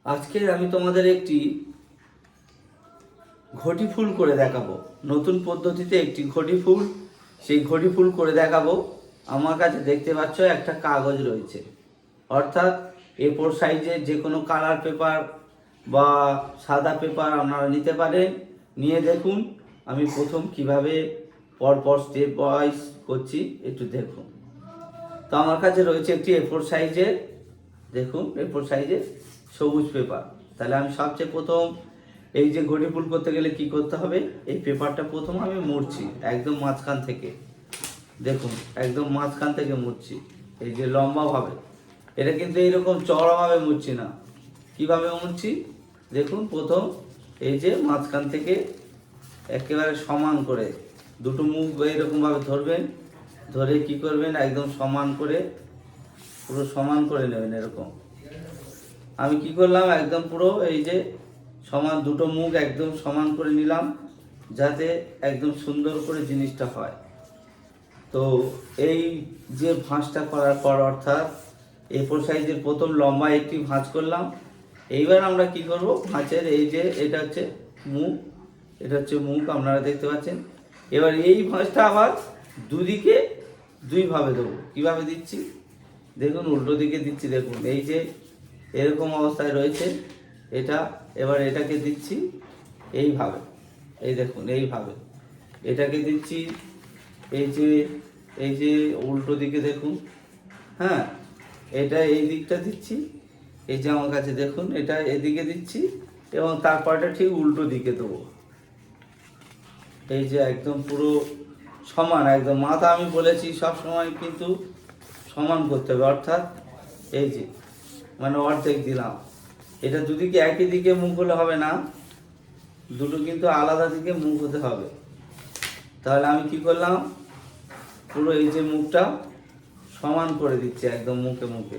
আজকে আমি তোমাদের একটি ঘটি ফুল করে দেখাবো। নতুন পদ্ধতিতে একটি ঘটি ফুল, সেই ঘটি ফুল করে দেখাবো। আমার কাছে দেখতে পাচ্ছ একটা কাগজ রয়েছে, অর্থাৎ A4 সাইজের যে কোনো কালার পেপার বা সাদা পেপার আপনারা নিতে পারেন। নিয়ে দেখুন আমি প্রথম কিভাবে পরপর স্টেপ ওয়াইজ করছি, একটু দেখুন। তো আমার কাছে রয়েছে একটি A4 সাইজের, দেখুন A4 সাইজের সবুজ পেপার। তাহলে আমি সবচেয়ে প্রথম এই যে ঘটি ফুল করতে গেলে কি করতে হবে, এই পেপারটা প্রথম আমি মুড়ছি একদম মাঝখান থেকে। দেখুন একদম মাঝখান থেকে মুড়ছি, এই যে লম্বাভাবে। এটা কিন্তু এইরকম চওড়াভাবে মুড়ছি না, কিভাবে মুড়ছি দেখুন। প্রথম এই যে মাঝখান থেকে একেবারে সমান করে দুটো মুখ এইরকমভাবে ধরবেন, ধরে কি করবেন একদম সমান করে, পুরো সমান করে নেবেন এরকম। আমি কি করলাম একদম পুরো এই যে সমান দুটো মুখ একদম সমান করে নিলাম, যাতে একদম সুন্দর করে জিনিসটা হয়। তো এই যে ভাঁজটা করার পর, অর্থাৎ A4 সাইজের প্রথম লম্বা একটি ভাঁজ করলাম। এইবার আমরা কি করব, ভাঁজের এই যে এটা হচ্ছে মুখ, এটা হচ্ছে মুখ আপনারা দেখতে পাচ্ছেন। এবার এই ভাঁজটা আবার দুদিকে দুইভাবে দেবো। কীভাবে দিচ্ছি দেখুন, উল্টো দিকে দিচ্ছি। দেখুন এই যে এরকম অবস্থায় রয়েছে এটা, এবার এটাকে দিচ্ছি এইভাবে, এই দেখুন এইভাবে এটাকে দিচ্ছি। এই যে উল্টো দিকে দেখুন, হ্যাঁ এটা এই দিকটা দিচ্ছি, এই যে আমার কাছে দেখুন এটা এদিকে দিচ্ছি, এবং তারপরটা ঠিক উল্টো দিকে দেবো। এই যে একদম পুরো সমান, একদম মাথা আমি বলেছি সব সময় কিন্তু সমান করতে হবে, অর্থাৎ এই যে মানে অর্ধেক দিলাম। এটা দুদিকে একই দিকে মুখ হলে হবে না, দুটো কিন্তু আলাদা দিকে মুখ হতে হবে। তাহলে আমি কি করলাম, পুরো এই যে মুখটা সমান করে দিচ্ছি একদম মুখে মুখে,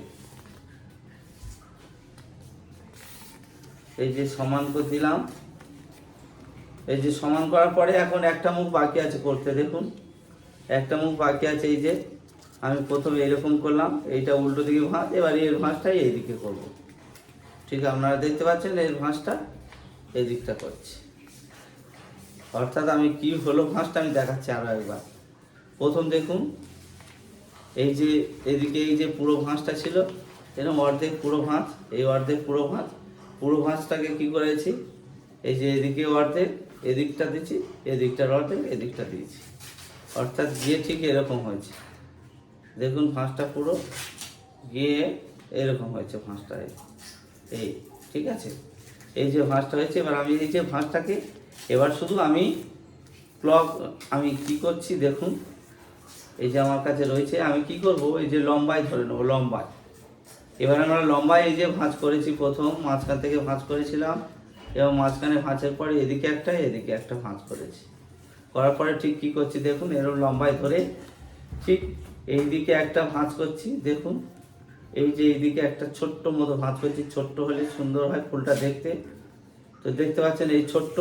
এই যে সমান করে দিলাম। এই যে সমান করার পরে এখন একটা মুখ বাকি আছে করতে, দেখুন একটা মুখ বাকি আছে। এই যে আমি প্রথমে এরকম করলাম, এইটা উল্টো দিকে ভাঁজ, এবার এর ভাঁজটাই এইদিকে করব। ঠিক আপনারা দেখতে পাচ্ছেন এর ভাঁজটা এই দিকটা করছি, অর্থাৎ আমি কি হলো ভাঁজটা আমি দেখাচ্ছি আরও একবার। প্রথম দেখুন এই যে এদিকে এই যে পুরো ভাঁজটা ছিল, এরকম অর্ধেক পুরো ভাঁজ, এই অর্ধেক পুরো ভাঁজ, পুরো ভাঁজটাকে কি করেছি এই যে এদিকে অর্ধেক এদিকটা দিচ্ছি, এদিকটার অর্ধেক এদিকটা দিয়েছি, অর্থাৎ গিয়ে ঠিক এরকম হয়েছে। দেখুন ভাঁজটা পুরো গিয়ে এরকম হয়েছে ভাঁজটা, এই ঠিক আছে। এই যে ভাঁজটা হয়েছে, এবার আমি এই যে ভাঁজটাকে এবার শুধু আমি আমি কি করছি দেখুন, এই যে আমার কাছে রয়েছে, আমি কি করব এই যে লম্বায় ধরে নেবো, লম্বায়। এবার আমরা লম্বায় এই যে ভাঁজ করেছি, প্রথম মাঝখান থেকে ভাঁজ করেছিলাম, এবং মাঝখানে ভাঁজের পরে এদিকে একটা এদিকে একটা ভাঁজ করেছি। করার পরে ঠিক কি করছি দেখুন, এরকম লম্বায় ধরে ঠিক এই দিকে একটা ভাঁজ করছি। দেখুন এই যে এইদিকে একটা ছোট্ট মতো ভাঁজ করছি, ছোট্ট হলে সুন্দর হয় ফুলটা দেখতে। তো দেখতে পাচ্ছেন এই ছোট্ট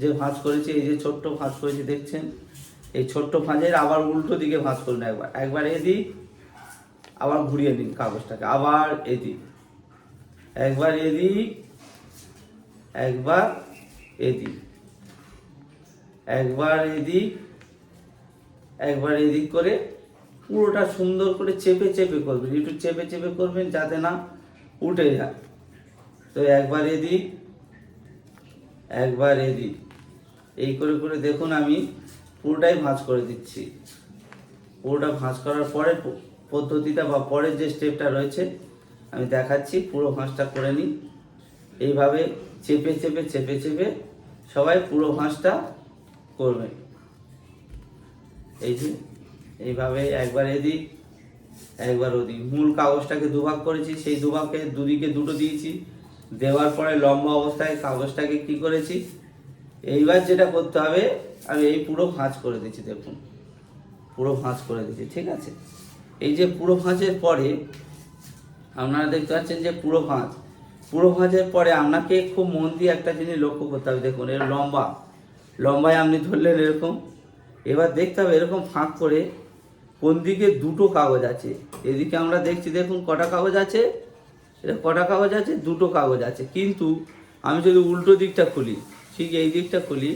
যে ভাঁজ করেছি, এই যে ছোট্ট ভাঁজ করেছি দেখছেন, এই ছোট্ট ভাঁজের আবার উল্টো দিকে ভাঁজ করুন একবার এদিক, আবার ঘুরিয়ে নিন কাগজটাকে, আবার এদিক, একবার এদিক, একবার এদিক, একবার এদিক, একবার এদিক করে পুরোটা সুন্দর করে চেপে চেপে করবেন, একটু চেপে চেপে করবেন যাতে না উঠে যায়। তো একবার এদিক, একবার এদিক, এই করে করে দেখুন আমি পুরোটাই ভাঁজ করে দিচ্ছি। পুরোটা ভাঁজ করার পরে পদ্ধতিটা বা পরের যে স্টেপটা রয়েছে আমি দেখাচ্ছি, পুরো ভাঁজটা করে নিই। এইভাবে চেপে চেপে চেপে চেপে সবাই পুরো ভাঁজটা করবেন। এই যে এইভাবে একবার এদিক একবার ওদিক, মূল কাগজটাকে দুভাগ করেছি, সেই দুভাগে দুদিকে দুটো দিয়েছি, দেওয়ার পরে লম্বা অবস্থায় কাগজটাকে কি করেছি, এইবার যেটা করতে হবে আমি এই পুরো ভাঁজ করে দিচ্ছি। দেখুন পুরো ভাঁজ করে দিচ্ছি, ঠিক আছে। এই যে পুরো ভাঁজের পরে আপনারা দেখতে পাচ্ছেন যে পুরো ভাঁজের পরে আপনাকে খুব মন দিয়ে একটা জিনিস লক্ষ্য করতে হবে। দেখুন এর লম্বায় আপনি ধরলেন এরকম, এবার দেখতে হবে এরকম ফাঁক করে কোন দিকে দুটো কাগজ আছে। এদিকে আমরা দেখছি দেখুন কটা কাগজ আছে, এটা কটা কাগজ আছে? দুটো কাগজ আছে। কিন্তু আমি যদি উল্টো দিকটা খুলি, ঠিক এই দিকটা খুলি,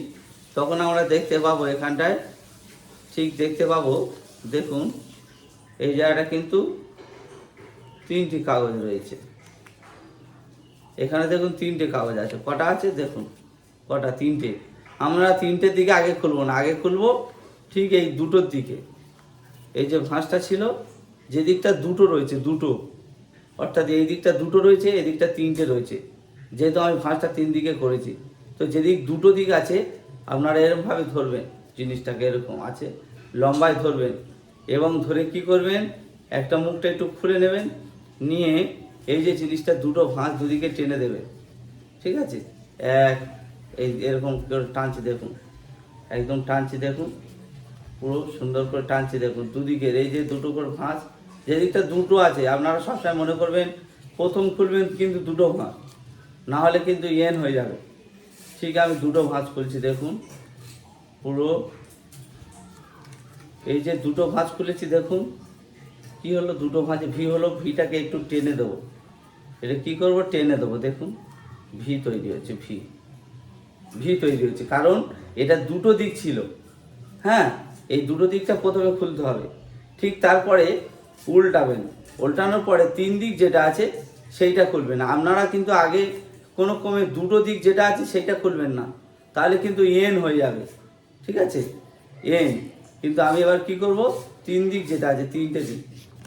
তখন আমরা দেখতে পাবো এখানটায়, ঠিক দেখতে পাবো, দেখুন এই জায়গাটা কিন্তু 3টি কাগজ রয়েছে। এখানে দেখুন 3টে কাগজ আছে। কটা আছে দেখুন, কটা? 3টে। আমরা 3টের দিকে আগে খুলবো না, আগে খুলবো ঠিক এই দুটোর দিকে। এই যে ভাঁজটা ছিল, যে দিকটা দুটো রয়েছে, দুটো, অর্থাৎ এই দিকটা দুটো রয়েছে, এই দিকটা 3টে রয়েছে। যেহেতু আমি ভাঁজটা 3 দিকে করেছি, তো যেদিক দুটো দিক আছে আপনারা এরকমভাবে ধরবেন, জিনিসটাকে এরকম আছে লম্বায় ধরবেন, এবং ধরে কি করবেন, একটা মুখটা একটু খুলে নেবেন, নিয়ে এই যে জিনিসটা দুটো ভাঁজ দুদিকে টেনে দেবেন। ঠিক আছে? এই এরকম করে টানছি, দেখুন একদম টানছি, দেখুন পুরো সুন্দর করে টানছি, দেখুন দুদিকের এই যে দুটো করে ভাঁজ, যেদিকটা দুটো আছে আপনারা সবসময় মনে করবেন প্রথম খুলবেন কিন্তু দুটো ভাঁজ, না হলে কিন্তু হয়ে যাবে। ঠিক আমি দুটো ভাঁজ খুলছি, দেখুন পুরো এই যে দুটো ভাঁজ খুলেছি, দেখুন কি হলো, দুটো ভাঁজ ভি হলো। ভিটাকে একটু টেনে দেবো, এটা কি করব, টেনে দেবো, দেখুন ভি তৈরি হচ্ছে, ভি তৈরি হচ্ছে, কারণ এটা দুটো দিক ছিল। হ্যাঁ, এই দুটো দিকটা প্রথমে খুলতে হবে, ঠিক তারপরে উল্টাবেন, উল্টানোর পরে 3 দিক যেটা আছে সেইটা খুলবেন। আপনারা কিন্তু আগে কোনো ক্রমে দুটো দিক যেটা আছে সেইটা খুলবেন না, তাহলে কিন্তু হয়ে যাবে। ঠিক আছে? কিন্তু আমি এবার কি করব, 3 দিক যেটা আছে, 3টে দিক,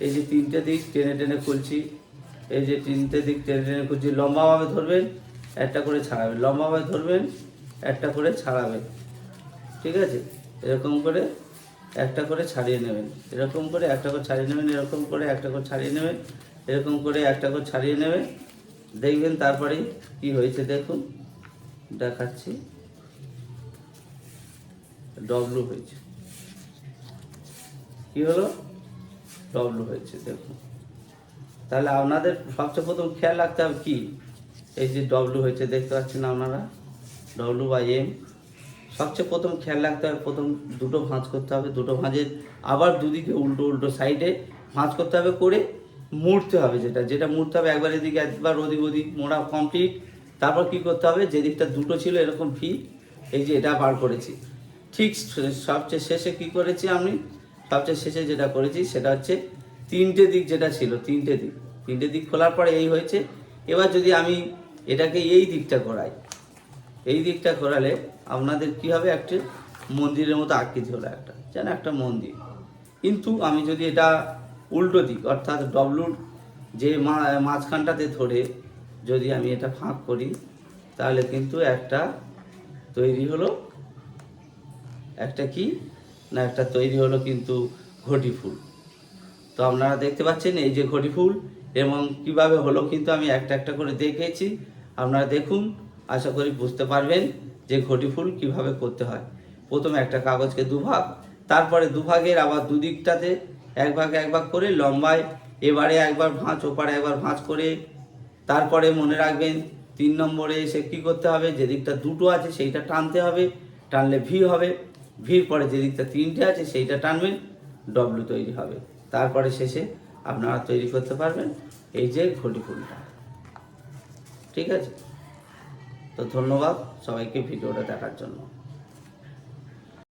এই যে 3টে দিক টেনে টেনে খুলছি, এই যে 3টে দিক টেনে টেনে খুলছি। লম্বাভাবে ধরবেন, একটা করে ছাড়াবেন, লম্বাভাবে ধরবেন, একটা করে ছাড়াবেন। ঠিক আছে? এরকম করে একটা করে ছাড়িয়ে নেবেন, এরকম করে একটা করে ছাড়িয়ে নেবেন, এরকম করে একটা করে ছাড়িয়ে নেবেন, এরকম করে একটা করে ছাড়িয়ে নেবেন। দেখবেন তারপরে কি হয়েছে, দেখুন দেখাচ্ছি, ডব্লু হয়েছে। কি হলো? ডব্লু হয়েছে, দেখুন। তাহলে আপনাদের সবচেয়ে প্রথম খেয়াল রাখতে হবে কি, এই যে ডব্লু হয়েছে দেখতে পাচ্ছেন আপনারা, ডব্লু বা এম। সবচেয়ে প্রথম খেয়াল রাখতে হবে, প্রথম দুটো ভাঁজ করতে হবে, দুটো ভাঁজের আবার দুদিকে উল্টো উল্টো সাইডে ভাঁজ করতে হবে, করে মুড়তে হবে, যেটা মুড়তে হবে একবার এদিকে একবার ওদিক মোড়া কমপ্লিট। তারপর কি করতে হবে, যে দিকটা দুটো ছিল এরকম ভি, এই যে এটা বার করেছি। ঠিক সবচেয়ে শেষে কি করেছি আমি, সবচেয়ে শেষে যেটা করেছি সেটা হচ্ছে 3টে দিক যেটা ছিল, 3টে দিক খোলার পরে এই হয়েছে। এবার যদি আমি এটাকে এই দিকটা করাই, এই দিকটা করালে আপনাদের কি হবে, একটা মন্দিরের মতো আকৃতি হলো, একটা যেন একটা মন্দির। কিন্তু আমি যদি এটা উল্টো দিক, অর্থাৎ ডব্লুর যে মাঝখানটাতে ধরে যদি আমি এটা ফাঁক করি, তাহলে কিন্তু একটা তৈরি হলো, একটা কি না, একটা তৈরি হলো কিন্তু ঘটি ফুল। তো আপনারা দেখতে পাচ্ছেন এই যে ঘটি ফুল, এবং কিভাবে হলো কিন্তু আমি একটা একটা করে দেখেছি। আপনারা দেখুন, আশা করি বুঝতে পারবেন যে ঘটি ফুল কীভাবে করতে হয়। প্রথমে একটা কাগজকে দুভাগ, তারপরে দুভাগের আবার দুদিকটাতে এক ভাগ করে লম্বায় এবারে একবার ভাঁজ, ওপারে একবার ভাঁজ করে, তারপরে মনে রাখবেন 3 নম্বরে এসে কী করতে হবে, যে দিকটা দুটো আছে সেইটা টানতে হবে, টানলে ভি হবে, ভির পরে যে দিকটা 3টে আছে সেইটা টানবেন, ডব্লু তৈরি হবে। তারপরে শেষে আপনারা তৈরি করতে পারবেন এই যে ঘটি ফুলটা। ঠিক আছে? তো ধন্যবাদ সবাইকে ভিডিওটা দেখার জন্য।